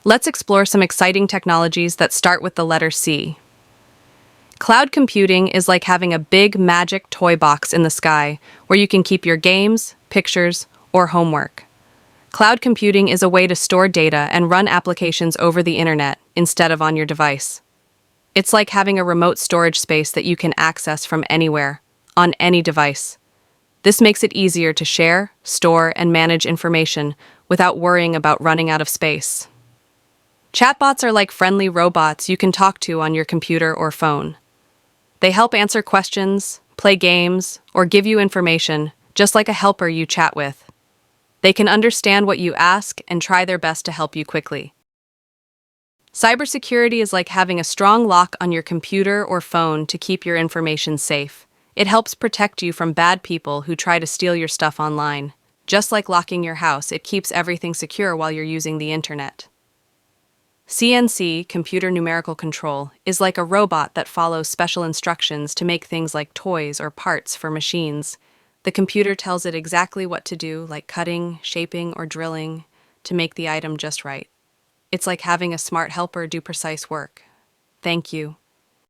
Let's explore some exciting technologies that start with the letter C. Cloud computing is like having a big magic toy box in the sky where you can keep your games, pictures, or homework. Cloud computing is a way to store data and run applications over the internet instead of on your device. It's like having a remote storage space that you can access from anywhere, on any device. This makes it easier to share, store, and manage information without worrying about running out of space. Chatbots are like friendly robots you can talk to on your computer or phone. They help answer questions, play games, or give you information, just like a helper you chat with. They can understand what you ask and try their best to help you quickly. Cybersecurity is like having a strong lock on your computer or phone to keep your information safe. It helps protect you from bad people who try to steal your stuff online. Just like locking your house, it keeps everything secure while you're using the internet. CNC, Computer Numerical Control, is like a robot that follows special instructions to make things like toys or parts for machines. The computer tells it exactly what to do, like cutting, shaping, or drilling, to make the item just right. It's like having a smart helper do precise work. Thank you.